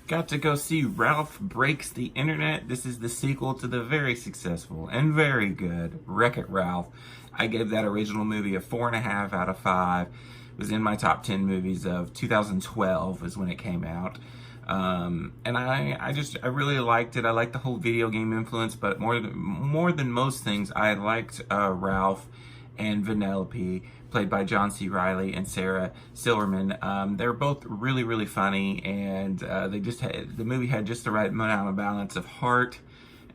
got to go see Ralph Breaks the Internet. This is the sequel to the very successful and very good Wreck-It Ralph. I gave that original movie a 4.5 out of 5. It was in my top 10 movies of 2012 is when it came out. And I really liked it. I liked the whole video game influence, but more than most things, I liked Ralph and Vanellope, played by John C. Reilly and Sarah Silverman. They're both really, really funny, and the movie had just the right amount of balance of heart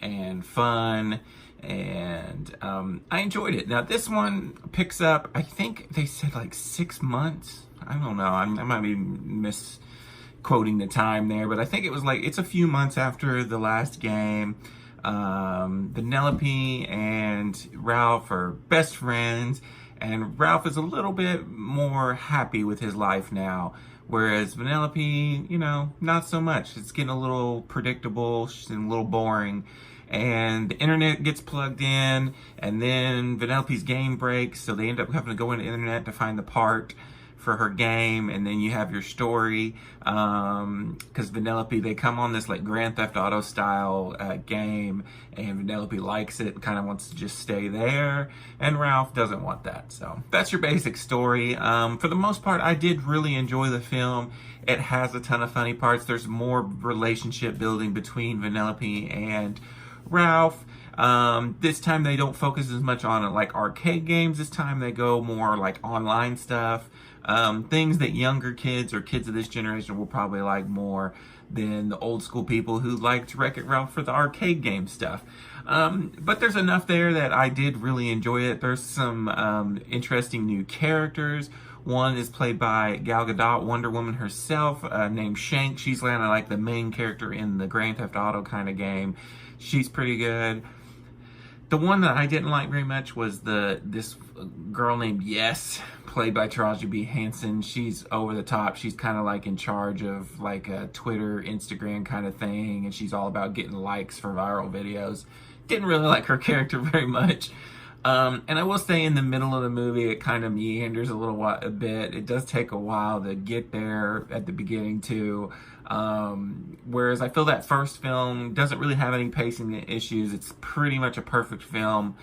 and fun, and I enjoyed it. Now this one picks up, I think they said like 6 months. I don't know. I might be misquoting the time there, but I think it was like it's a few months after the last game. Vanellope and Ralph are best friends, and Ralph is a little bit more happy with his life now, whereas Vanellope, not so much. It's getting a little predictable, she's getting a little boring, and the internet gets plugged in, and then Vanellope's game breaks, so they end up having to go into the internet to find the part for her game, and then you have your story, because Vanellope, they come on this like Grand Theft Auto style game, and Vanellope likes it, kind of wants to just stay there, and Ralph doesn't want that. So that's your basic story. For the most part, I did really enjoy the film. It has a ton of funny parts. There's more relationship building between Vanellope and Ralph. This time they don't focus as much on like arcade games. This time they go more like online stuff. Things that younger kids or kids of this generation will probably like more than the old school people who liked Wreck-It Ralph for the arcade game stuff. But there's enough there that I did really enjoy it. There's some interesting new characters. One is played by Gal Gadot, Wonder Woman herself, named Shank. She's kind of like the main character in the Grand Theft Auto kind of game. She's pretty good. The one that I didn't like very much was this girl named Yes, played by Taraji B. Henson. She's over the top. She's kind of like in charge of like a Twitter, Instagram kind of thing, and she's all about getting likes for viral videos. Didn't really like her character very much. And I will say in the middle of the movie, it kind of meanders a bit. It does take a while to get there at the beginning too. Whereas I feel that first film doesn't really have any pacing issues. It's pretty much a perfect film.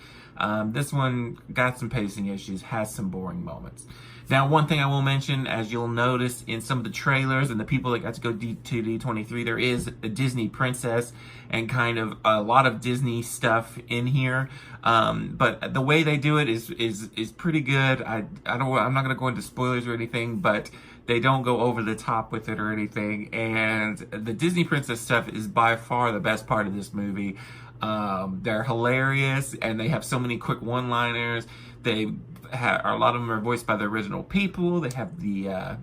This one got some pacing issues, has some boring moments. Now, one thing I will mention, as you'll notice in some of the trailers and the people that got to go to D23, there is a Disney princess and kind of a lot of Disney stuff in here. But the way they do it is pretty good. I'm not going to go into spoilers or anything, but they don't go over the top with it or anything. And the Disney princess stuff is by far the best part of this movie. They're hilarious, and they have so many quick one-liners. A lot of them are voiced by the original people. They have the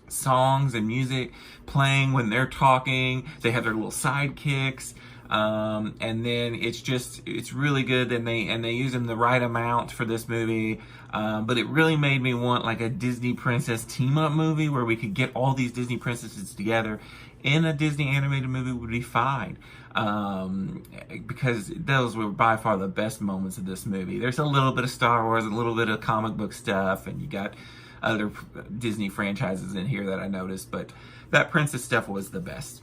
songs and music playing when they're talking. They have their little sidekicks, and then it's really good. And they use them the right amount for this movie. But it really made me want like a Disney princess team-up movie where we could get all these Disney princesses together in a Disney animated movie would be fine. Because those were by far the best moments of this movie. There's a little bit of Star Wars, a little bit of comic book stuff, and you got other Disney franchises in here that I noticed, but that princess stuff was the best.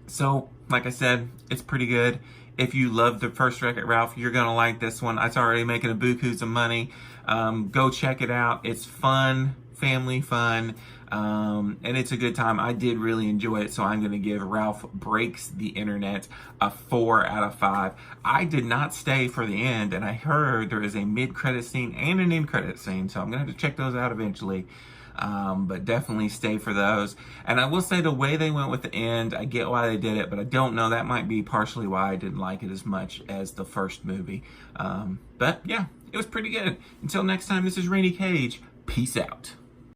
So, like I said, it's pretty good. If you love the first Wreck-It Ralph, you're going to like this one. It's already making a bukus of money. Go check it out. It's fun, family fun, and it's a good time. I did really enjoy it, so I'm going to give Ralph Breaks the Internet a 4 out of 5. I did not stay for the end, and I heard there is a mid-credit scene and an end-credit scene, so I'm going to have to check those out eventually. But definitely stay for those. And I will say the way they went with the end, I get why they did it, but I don't know. That might be partially why I didn't like it as much as the first movie. But yeah, it was pretty good. Until next time, this is Randy Cage. Peace out.